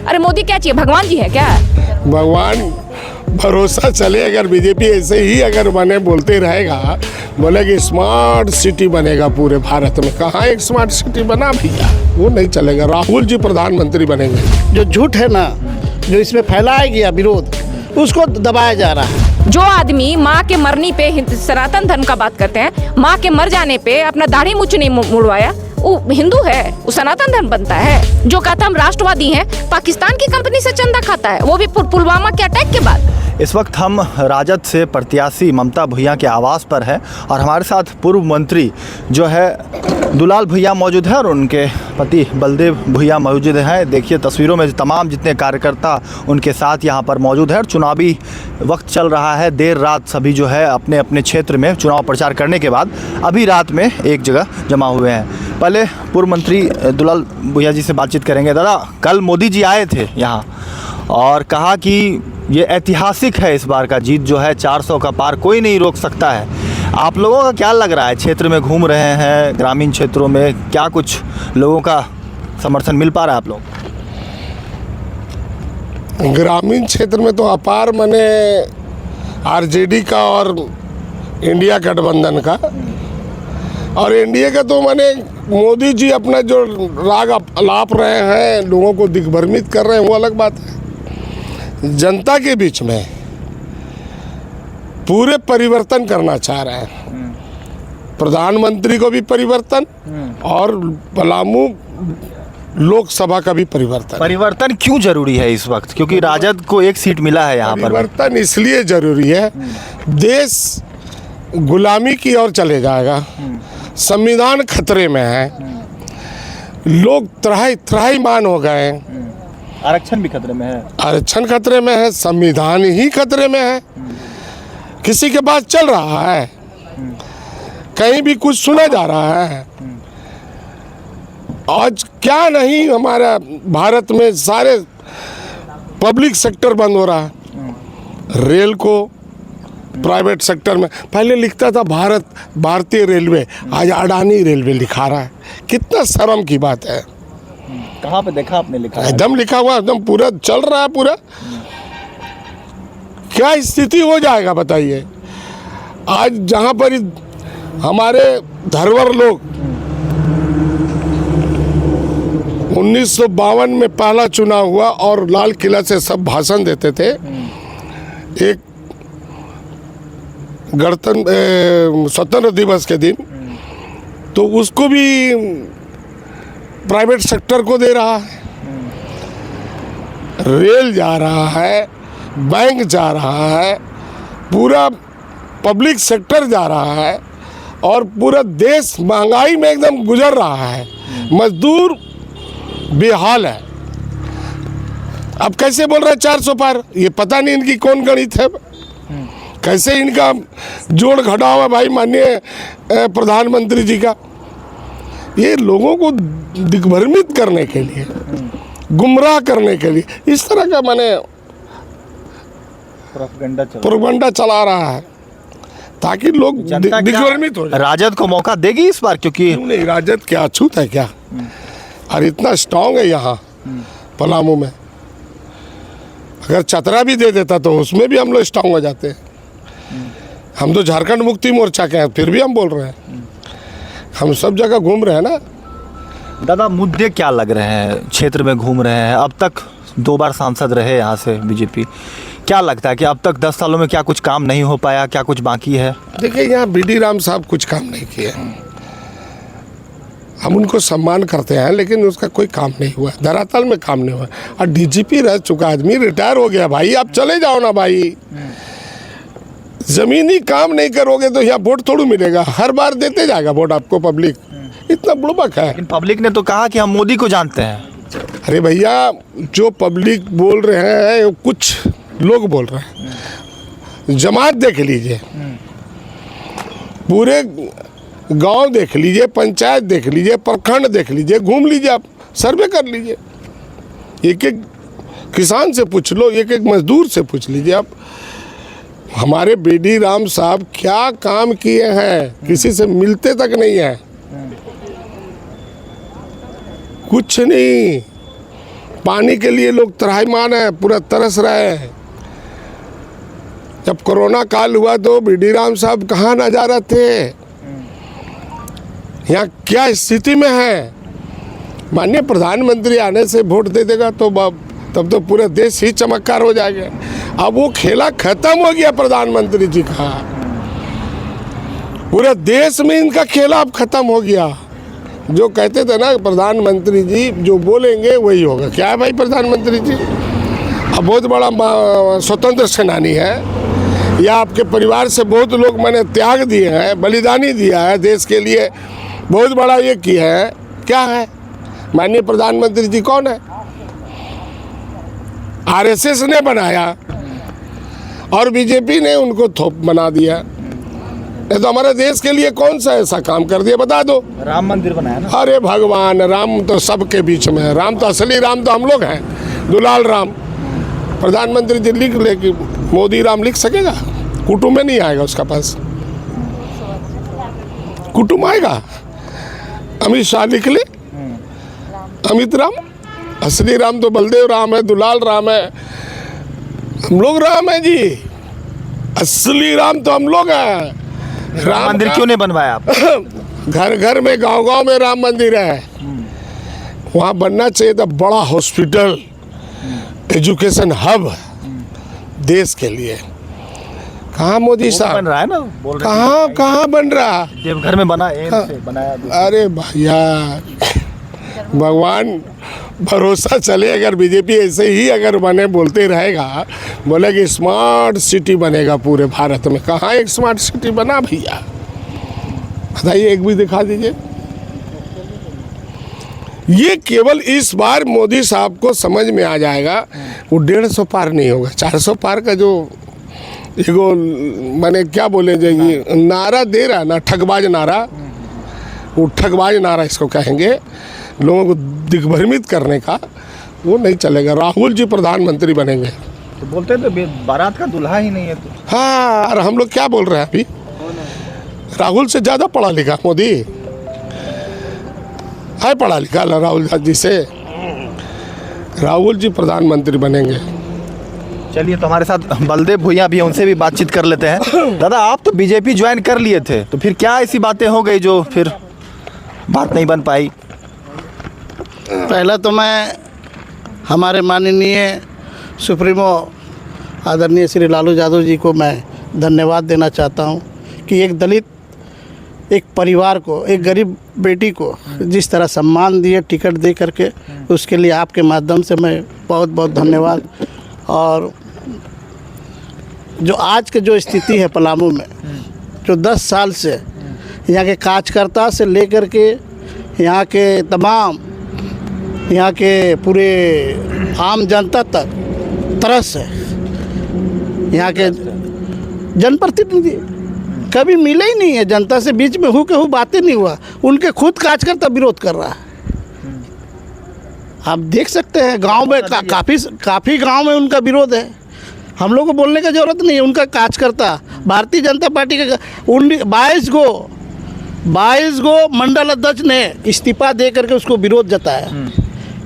अरे मोदी क्या चाहिए, भगवान जी है क्या? भगवान भरोसा चले, अगर बीजेपी ऐसे ही अगर बने बोलते रहेगा, बोले कि स्मार्ट सिटी बनेगा पूरे भारत में, कहाँ एक स्मार्ट सिटी बना भैया, वो नहीं चलेगा। राहुल जी प्रधानमंत्री बनेंगे। जो झूठ है ना, जो इसमें फैलाया गया विरोध, उसको दबाया जा रहा है। जो आदमी माँ के मरने पे सनातन धर्म का बात करते हैं, माँ के मर जाने पे अपना दाढ़ी मूंछ नहीं मुड़वाया, वो हिंदू है, वो सनातन धर्म बनता है। जो कहता हम राष्ट्रवादी हैं, पाकिस्तान की कंपनी से चंदा खाता है, वो भी पुलवामा के अटैक के बाद। इस वक्त हम राजद से प्रत्याशी ममता भुइयां के आवास पर हैं और हमारे साथ पूर्व मंत्री जो है दुलाल भुइयां मौजूद है और उनके पति बलदेव भुइयां मौजूद हैं। देखिए तस्वीरों में तमाम जितने कार्यकर्ता उनके साथ यहाँ पर मौजूद है और चुनावी वक्त चल रहा है। देर रात सभी जो है अपने अपने क्षेत्र में चुनाव प्रचार करने के बाद अभी रात में एक जगह जमा हुए हैं। पहले पूर्व मंत्री दुलाल भुइयां जी से बातचीत करेंगे। दादा, कल मोदी जी आए थे यहाँ और कहा कि ये ऐतिहासिक है, इस बार का जीत जो है 400 का पार कोई नहीं रोक सकता है। आप लोगों का क्या लग रहा है? क्षेत्र में घूम रहे हैं, ग्रामीण क्षेत्रों में क्या कुछ लोगों का समर्थन मिल पा रहा है आप लोग? ग्रामीण क्षेत्र में तो अपार मने आरजेडी का और इंडिया गठबंधन का, और एनडीए का तो माने मोदी जी अपना जो राग अलाप रहे हैं, लोगों को दिग्भ्रमित कर रहे हैं, वो अलग बात है। जनता के बीच में पूरे परिवर्तन करना चाह रहे हैं, प्रधानमंत्री को भी परिवर्तन और पलामू लोकसभा का भी परिवर्तन। परिवर्तन क्यों जरूरी है इस वक्त? क्योंकि राजद को एक सीट मिला है यहाँ पर। परिवर्तन इसलिए जरूरी है, देश गुलामी की ओर चले जाएगा, संविधान खतरे में है, लोग त्राहिमाम हो गए, आरक्षण भी खतरे में है। आरक्षण खतरे में है, संविधान ही खतरे में है। किसी के पास चल रहा है, कहीं भी कुछ सुना जा रहा है। आज क्या नहीं हमारा भारत में सारे पब्लिक सेक्टर बंद हो रहा है। रेल को प्राइवेट सेक्टर में पहले लिखता था भारतीय रेलवे, आज अडानी रेलवे लिखा रहा है। कितना शर्म की बात है। कहाँ पे देखा आपने? लिखा एकदम लिखा हुआ, एकदम पूरा चल रहा है पूरा। क्या स्थिति हो जाएगा बताइए। आज जहाँ पर हमारे धरवर लोग 1952 में पहला चुनाव हुआ और लाल किला से सब भाषण देते थे, एक स्वतंत्रता दिवस के दिन, तो उसको भी प्राइवेट सेक्टर को दे रहा है। रेल जा रहा है, बैंक जा रहा है, पूरा पब्लिक सेक्टर जा रहा है और पूरा देश महंगाई में एकदम गुजर रहा है। मजदूर बेहाल है। अब कैसे बोल रहे हैं 400 पार? ये पता नहीं इनकी कौन गणित है, कैसे इनका जोड़ घटाव है भाई माननीय प्रधानमंत्री जी का। ये लोगों को दिग्भ्रमित करने के लिए, गुमराह करने के लिए इस तरह का माने प्रोपेगेंडा चला रहा है ताकि लोग दिग्भ्रमित हो जाए। राजद को मौका देगी इस बार? क्योंकि नहीं, राजद क्या अछूत है क्या? और इतना स्ट्रांग है यहाँ पलामू में। अगर चतरा भी दे देता तो उसमें भी हम लोग स्ट्रांग हो जाते। हम तो झारखंड मुक्ति मोर्चा के हैं, फिर भी हम बोल रहे हैं, हम सब जगह घूम रहे हैं ना। दादा, मुद्दे क्या लग रहे हैं? क्षेत्र में घूम रहे हैं, अब तक 2 बार सांसद रहे यहाँ से बीजेपी। क्या लगता है कि अब तक 10 सालों में क्या कुछ काम नहीं हो पाया, क्या कुछ बाकी है? देखिए, यहाँ बीडी राम साहब कुछ काम नहीं किए, हम उनको सम्मान करते हैं, लेकिन उसका कोई काम नहीं हुआ, धरातल में काम नहीं हुआ। और डीजीपी रह चुका आदमी रिटायर हो गया भाई, आप चले जाओ ना भाई। जमीनी काम नहीं करोगे तो यहाँ वोट थोड़ा मिलेगा, हर बार देते जाएगा वोट आपको पब्लिक। इतना बुड़बक है। लेकिन पब्लिक ने तो कहा कि हम मोदी को जानते हैं। अरे भैया, जो पब्लिक बोल रहे हैं वो कुछ लोग बोल रहे हैं। जमात देख लीजिए, पूरे गांव देख लीजिए, पंचायत देख लीजिए, प्रखंड देख लीजिए, घूम लीजिए, आप सर्वे कर लीजिए, एक एक किसान से पूछ लो, एक एक मजदूर से पूछ लीजिए आप, हमारे बीडी राम साहब क्या काम किए हैं, किसी से मिलते तक नहीं है, कुछ नहीं, पानी के लिए लोग त्राहिमाम है, पूरा तरस रहे हैं। जब कोरोना काल हुआ तो बीडी राम साहब कहाँ ना जा रहे थे, यहाँ क्या स्थिति में है। माननीय प्रधानमंत्री आने से वोट दे देगा तो तब तो पूरा देश ही चमत्कार हो जाएगा। अब वो खेला खत्म हो गया प्रधानमंत्री जी का, पूरे देश में इनका खेला अब खत्म हो गया। जो कहते थे ना प्रधानमंत्री जी जो बोलेंगे वही होगा, क्या है भाई प्रधानमंत्री जी अब बहुत बड़ा स्वतंत्र सेनानी है, या आपके परिवार से बहुत लोग मैंने त्याग दिए हैं, बलिदानी दिया है देश के लिए, बहुत बड़ा ये किया है। क्या है माननीय प्रधानमंत्री जी कौन है? आरएसएस ने बनाया और बीजेपी ने उनको थोप बना दिया। ये तो हमारे देश के लिए कौन सा ऐसा काम कर दिया बता दो। राम मंदिर बनाया ना। अरे भगवान, राम तो सबके बीच में है, राम तो असली राम तो हम लोग हैं, दुलाल राम। प्रधानमंत्री जी लिख ले कि मोदी राम लिख सकेगा? कुटुंब में नहीं आएगा उसका पास, कुटुंब आएगा। अमित शाह लिख ले, अमित राम, असली राम तो बलदेव राम है, दुलाल राम है, हम लोग राम है जी, असली राम तो हम लोग हैं। राम मंदिर क्यों नहीं बनवाया आप? घर घर में गांव गांव में राम मंदिर है, वहाँ बनना चाहिए था बड़ा हॉस्पिटल, एजुकेशन हब देश के लिए। कहाँ मोदी साहब बन रहा है ना, बोल रहे हैं। कहाँ बन रहा? देवघर में बना, एम्स से बनाया। अरे भैया भगवान भरोसा चले, अगर बीजेपी ऐसे ही अगर बने बोलते रहेगा, बोले कि स्मार्ट सिटी बनेगा पूरे भारत में, कहाँ एक स्मार्ट सिटी बना भैया? बताइए, एक भी दिखा दीजिए। ये केवल इस बार मोदी साहब को समझ में आ जाएगा, वो 150 पार नहीं होगा, 400 पार का जो एगो मैंने क्या बोले जाएगी नारा दे रहा ना, ठगबाज नारा, वो ठगबाज नारा इसको कहेंगे, लोगों को दिग्भ्रमित करने का, वो नहीं चलेगा। राहुल जी प्रधानमंत्री बनेंगे तो बोलते हैं तो बारात का दूल्हा ही नहीं है तो। हाँ, और हम लोग क्या बोल रहे हैं अभी, राहुल से ज़्यादा पढ़ा लिखा मोदी है, पढ़ा लिखा राहुल जी से। राहुल जी प्रधानमंत्री बनेंगे। चलिए, तो हमारे साथ बलदेव भुइयां भी हैं, उनसे भी बातचीत कर लेते हैं। दादा, आप तो बीजेपी ज्वाइन कर लिए थे, तो फिर क्या ऐसी बातें हो गई जो फिर बात नहीं बन पाई? पहला तो मैं हमारे माननीय सुप्रीमो आदरणीय श्री लालू यादव जी को मैं धन्यवाद देना चाहता हूं कि एक दलित एक परिवार को, एक गरीब बेटी को जिस तरह सम्मान दिए टिकट दे करके, उसके लिए आपके माध्यम से मैं बहुत बहुत धन्यवाद। और जो आज के जो स्थिति है पलामू में, जो 10 साल से यहाँ के कार्यकर्ता से लेकर के यहाँ के तमाम, यहाँ के पूरे आम जनता तक तरस है, यहाँ के जनप्रतिनिधि कभी मिले ही नहीं है जनता से, बीच में हु के हु बातें नहीं हुआ, उनके खुद कार्यकर्ता विरोध कर रहा है। आप देख सकते हैं गांव में काफ़ी गांव में उनका विरोध है, हम लोग को बोलने की ज़रूरत नहीं है। उनका कार्यकर्ता भारतीय जनता पार्टी का 22 गो मंडल अध्यक्ष ने इस्तीफा दे करके उसको विरोध जताया,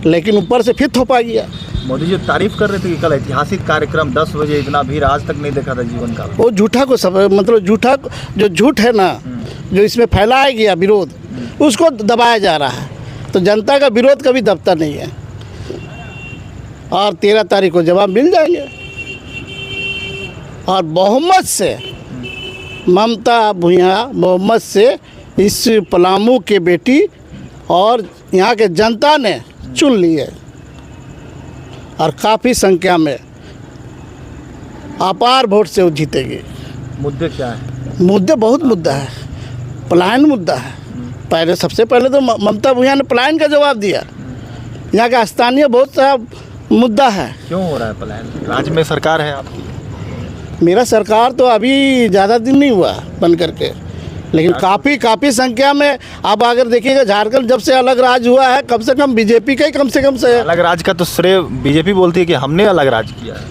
लेकिन ऊपर से फिर थोपा गया। मोदी जी तारीफ कर रहे थे कि कल ऐतिहासिक कार्यक्रम 10 बजे, इतना भीड़ आज तक नहीं देखा था जीवन का। वो झूठा को सब, मतलब झूठा जो झूठ है ना, जो इसमें फैलाया गया विरोध, उसको दबाया जा रहा है। तो जनता का विरोध कभी दबता नहीं है, और 13 तारीख को जवाब मिल जाएंगे। और बहुमत से ममता भुइयां, बहुमत से इस पलामू के बेटी और यहाँ के जनता ने चुन ली है, और काफ़ी संख्या में अपार वोट से वो जीतेगी। मुद्दे क्या है? मुद्दे बहुत मुद्दा है, पलायन मुद्दा है। पहले सबसे पहले तो ममता भुइयां ने पलायन का जवाब दिया। यहाँ का स्थानीय बहुत सा मुद्दा है। क्यों हो रहा है पलायन? राज्य में सरकार है आपकी। मेरा सरकार तो अभी ज़्यादा दिन नहीं हुआ बन करके, लेकिन काफ़ी संख्या में आप अगर देखिएगा, झारखंड जब से अलग राज्य हुआ है, कम से कम बीजेपी का ही कम से कम से अलग राज्य का तो श्रेय बीजेपी बोलती है कि हमने अलग राज्य किया है।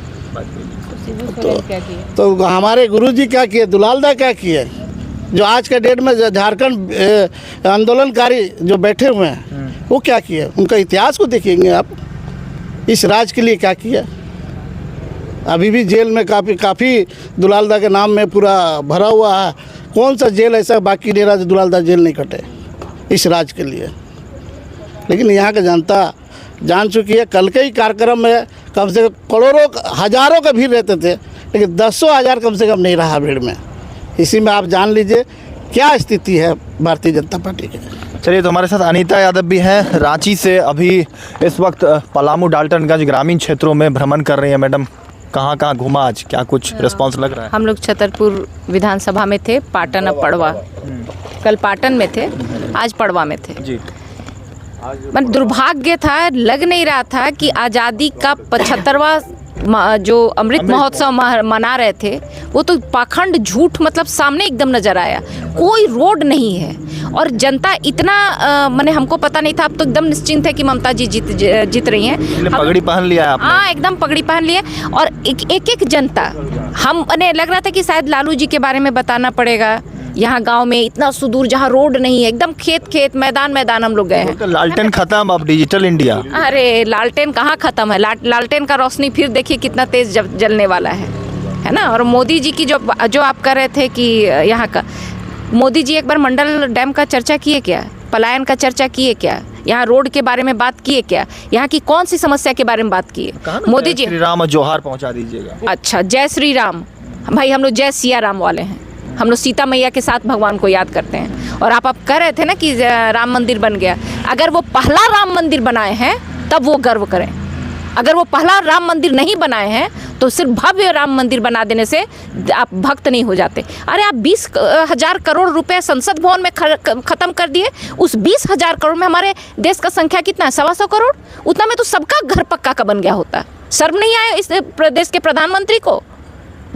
तो हमारे गुरुजी क्या किए, दुलालदा क्या किए, जो आज के डेट में झारखंड आंदोलनकारी जो बैठे हुए हैं, वो क्या किए, उनका इतिहास को देखेंगे आप। इस राज के लिए क्या किया? अभी भी जेल में काफ़ी दुलालदा के नाम में पूरा भरा हुआ है। कौन सा जेल ऐसा बाकी नहीं रहा जो दुलालदा जेल नहीं कटे इस राज के लिए? लेकिन यहाँ की जनता जान चुकी है। कल के ही कार्यक्रम में कम से कम करोड़ों हज़ारों का भीड़ रहते थे, लेकिन 10,000 कम से कम नहीं रहा भीड़ में। इसी में आप जान लीजिए क्या स्थिति है भारतीय जनता पार्टी की। चलिए, तो हमारे साथ अनीता यादव भी हैं रांची से। अभी इस वक्त पलामू डाल्टनगंज ग्रामीण क्षेत्रों में भ्रमण कर रही हैं। मैडम, कहाँ कहाँ घूमा आज, क्या कुछ रिस्पांस लग रहा है? हम लोग छतरपुर विधानसभा में थे, पाटन अब पड़वा। कल पाटन में थे, आज पड़वा में थे जी। मन दुर्भाग्य था, लग नहीं रहा था कि आज़ादी का 75वां जो अमृत महोत्सव मना रहे थे वो तो पाखंड झूठ मतलब सामने एकदम नजर आया। कोई रोड नहीं है और जनता इतना माने हमको पता नहीं था। अब तो एकदम निश्चिंत है कि ममता जी जीत रही हैं। पगड़ी पहन लिया है आपने? हाँ, एकदम पगड़ी पहन लिए। और एक जनता हमने लग रहा था कि शायद लालू जी के बारे में बताना पड़ेगा। यहाँ गांव में इतना सुदूर जहाँ रोड नहीं है, एकदम खेत मैदान हम लोग गए हैं। तो लालटेन खत्म, अब डिजिटल इंडिया। अरे लालटेन कहाँ खत्म है? लालटेन का रोशनी फिर देखिए कितना तेज जलने वाला है ना। और मोदी जी की जो आप कर रहे थे कि यहाँ का मोदी जी एक बार मंडल डैम का चर्चा किए क्या? पलायन का चर्चा किए क्या? यहाँ रोड के बारे में बात किए क्या? यहाँ की कौन सी समस्या के बारे में बात किए मोदी जी? श्री राम जोहार पहुँचा दीजिएगा। अच्छा, जय श्री राम। भाई हम लोग जय सिया राम वाले हैं। हम लोग सीता मैया के साथ भगवान को याद करते हैं। और आप कह रहे थे ना कि राम मंदिर बन गया। अगर वो पहला राम मंदिर बनाए हैं तब वो गर्व करें। अगर वो पहला राम मंदिर नहीं बनाए हैं तो सिर्फ भव्य राम मंदिर बना देने से आप भक्त नहीं हो जाते। अरे आप 20,000 करोड़ रुपए संसद भवन में खत्म कर दिए। उस 20,000 करोड़ में हमारे देश का संख्या कितना है? 125 करोड़। उतना में तो सबका घर पक्का का बन गया होता। शर्म नहीं आया इस प्रदेश के प्रधानमंत्री को,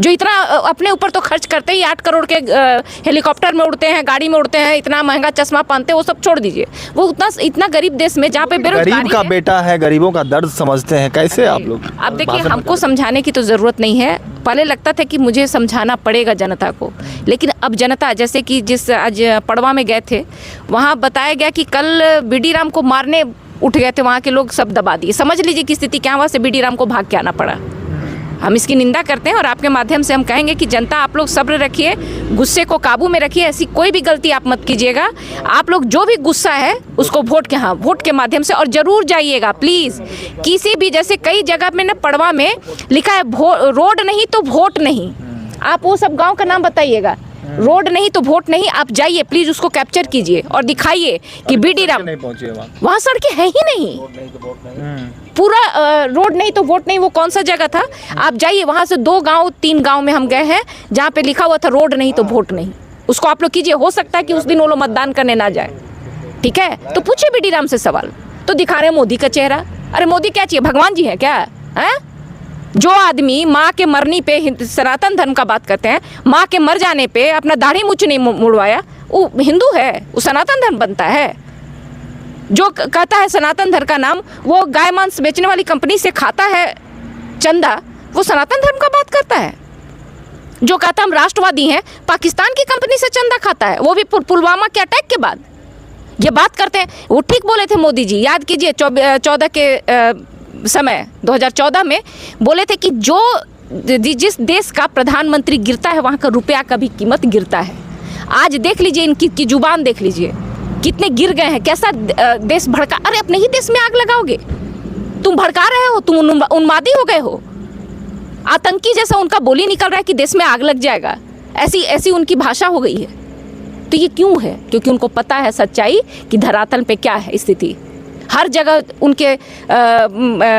जो इतना अपने ऊपर तो खर्च करते ही 8 करोड़ के हेलीकॉप्टर में उड़ते हैं, गाड़ी में उड़ते हैं, इतना महंगा चश्मा पहनते हैं, वो सब छोड़ दीजिए। वो इतना गरीब देश में जहाँ पे बेरोजगारी गरीब का बेटा है, गरीबों का दर्द समझते हैं। कैसे आप लोग? अब देखिए, हमको समझाने की तो ज़रूरत नहीं है। पहले लगता था कि मुझे समझाना पड़ेगा जनता को, लेकिन अब जनता, जैसे कि जिस आज पड़वा में गए थे, वहाँ बताया गया कि कल बीडी राम को मारने उठ गए थे, वहाँ के लोग सब दबा दिए। समझ लीजिए कि स्थिति क्या, वहाँ से बीडी राम को भाग के आना पड़ा। हम इसकी निंदा करते हैं और आपके माध्यम से हम कहेंगे कि जनता, आप लोग सब्र रखिए, गुस्से को काबू में रखिए। ऐसी कोई भी गलती आप मत कीजिएगा। आप लोग जो भी गुस्सा है उसको वोट के माध्यम से, और जरूर जाइएगा प्लीज़। किसी भी, जैसे कई जगह में ना पड़वा में लिखा है रोड नहीं तो वोट नहीं। आप वो सब गाँव का नाम बताइएगा। रोड नहीं तो वोट नहीं। आप जाइए प्लीज़, उसको कैप्चर कीजिए और दिखाइए कि बीडी राम नहीं पहुंचे वहाँ सड़कें हैं ही नहीं। पूरा रोड नहीं तो वोट नहीं, वो कौन सा जगह था? आप जाइए वहाँ से 2-3 गांव में हम गए हैं जहाँ पे लिखा हुआ था रोड नहीं तो वोट नहीं। उसको आप लोग कीजिए। हो सकता है कि उस दिन वो लोग मतदान करने ना जाए, ठीक है? तो पूछिए बीडी राम से सवाल। तो दिखा रहे हैं मोदी का चेहरा। अरे मोदी क्या चाहिए? भगवान जी है क्या? है जो आदमी माँ के मरने पे सनातन धर्म का बात करते हैं, माँ के मर जाने पे अपना दाढ़ी मूंछ नहीं मुड़वाया, वो हिंदू है? वो सनातन धर्म बनता है? जो कहता है सनातन धर्म का नाम, वो गाय मांस बेचने वाली कंपनी से खाता है चंदा, वो सनातन धर्म का बात करता है? जो कहता हम राष्ट्रवादी हैं, पाकिस्तान की कंपनी से चंदा खाता है, वो भी पुलवामा के अटैक के बाद ये बात करते हैं। वो ठीक बोले थे मोदी जी, याद कीजिए 14 के समय 2014 में बोले थे कि जिस देश का प्रधानमंत्री गिरता है वहाँ का रुपया का भी कीमत गिरता है। आज देख लीजिए इनकी जुबान, देख लीजिए कितने गिर गए हैं, कैसा देश भड़का। अरे अपने ही देश में आग लगाओगे? तुम भड़का रहे हो, तुम उन्मादी हो गए हो। आतंकी जैसा उनका बोली निकल रहा है कि देश में आग लग जाएगा। ऐसी उनकी भाषा हो गई है। तो ये क्यों है? क्योंकि उनको पता है सच्चाई कि धरातल पे क्या है स्थिति। हर जगह उनके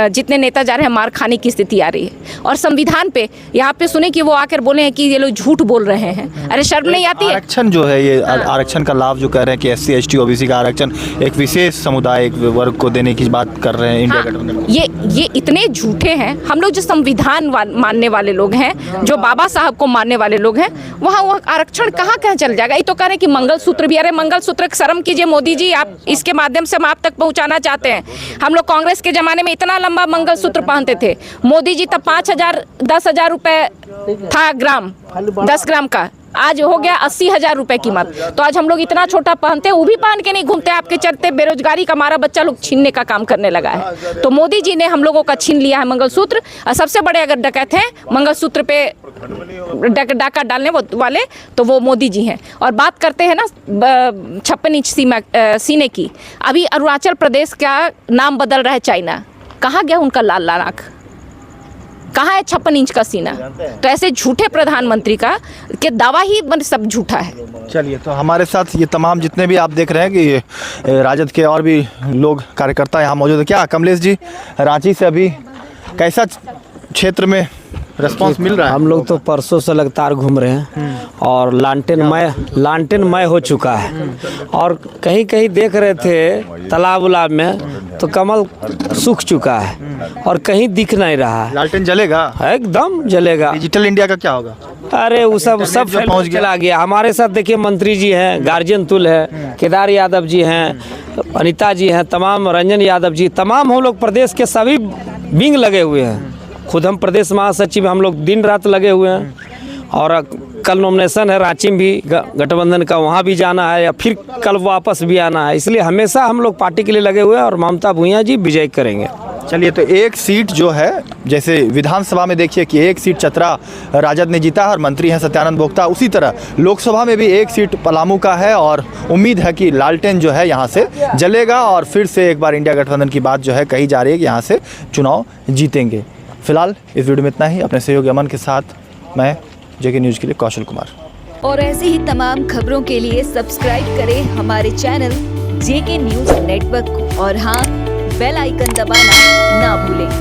जितने नेता जा रहे हैं, मार खाने की स्थिति आ रही है। और संविधान पे यहाँ पे सुने कि वो आकर बोले हैं कि ये लोग झूठ बोल रहे हैं। अरे शर्म नहीं आती है? आरक्षण जो है, ये आरक्षण का लाभ जो कह रहे हैं कि SC ST OBC का आरक्षण एक विशेष समुदाय, एक वर्ग को देने की बात कर रहे हैं इंडिया गठबंधन। ये इतने झूठे हैं। हम लोग जो संविधान मानने वाले लोग हैं, जो बाबा साहब को मानने वाले लोग हैं, वहाँ आरक्षण कहाँ चल जाएगा? ये तो कह रहे हैं कि मंगलसूत्र भी। अरे मंगलसूत्र शर्म कीजिए मोदी जी, आप इसके माध्यम से हम आप तक पहुँचाना चाहते हैं। हम लोग कांग्रेस के जमाने में इतना लंबा मंगलसूत्र पहनते थे। मोदी जी तब 5,000 10,000 रुपए था ग्राम, 10 ग्राम का। आज हो गया 80,000 रुपए कीमत। तो आज हम लोग इतना छोटा पहनते, वो भी पहन के नहीं घूमते, आपके चलते बेरोजगारी का मारा बच्चा लोग छीनने का काम करने लगा है। तो मोदी जी ने हम लोगों का छीन लिया है मंगलसूत्र। और सबसे बड़े अगर डकैत हैं मंगलसूत्र पे डाका डालने वाले, तो वो मोदी जी हैं। और बात करते हैं ना 56 इंच सीने की, अभी अरुणाचल प्रदेश का नाम बदल रहा है चाइना। कहाँ गया उनका लाल लाख? कहाँ है 56 इंच का सीना? तो ऐसे झूठे प्रधानमंत्री का के दावा ही सब झूठा है। चलिए, तो हमारे साथ ये तमाम जितने भी आप देख रहे हैं कि ये राजद के और भी लोग कार्यकर्ता यहाँ मौजूद है। क्या कमलेश जी, रांची से अभी कैसा क्षेत्र में रिस्पांस मिल रहा है? हम लोग तो परसों से लगातार घूम रहे हैं और लालटेनमय हो चुका है। और कहीं कहीं देख रहे थे तालाब उलाब में तो कमल सूख चुका है और कहीं दिख नहीं रहा है। लालटेन जलेगा? एकदम जलेगा। डिजिटल इंडिया का क्या होगा? अरे वो सब पहुंच चला गया। हमारे साथ देखिए मंत्री जी हैं, गार्जियन तुल है, केदार यादव जी हैं, अनिता जी हैं, तमाम रंजन यादव जी, तमाम हम लोग प्रदेश के सभी विंग लगे हुए हैं। खुद हम प्रदेश महासचिव हम लोग दिन रात लगे हुए हैं। और कल नॉमिनेशन है रांची में भी गठबंधन का, वहाँ भी जाना है या फिर कल वापस भी आना है। इसलिए हमेशा हम लोग पार्टी के लिए लगे हुए हैं और ममता भूया जी विजय करेंगे। चलिए, तो एक सीट जो है, जैसे विधानसभा में देखिए कि एक सीट चतरा राजद ने जीता है और मंत्री हैं सत्यानंद भोक्ता, उसी तरह लोकसभा में भी एक सीट पलामू का है और उम्मीद है कि लालटेन जो है यहाँ से जलेगा और फिर से एक बार इंडिया गठबंधन की बात जो है कही जा रही है कि यहाँ से चुनाव जीतेंगे। फिलहाल इस वीडियो में इतना ही। अपने सहयोगी अमन के साथ मैं जेके न्यूज़ के लिए कौशल कुमार। और ऐसी ही तमाम खबरों के लिए सब्सक्राइब करें हमारे चैनल जेके न्यूज़ नेटवर्क को और हाँ, बेल आइकन दबाना ना भूलें।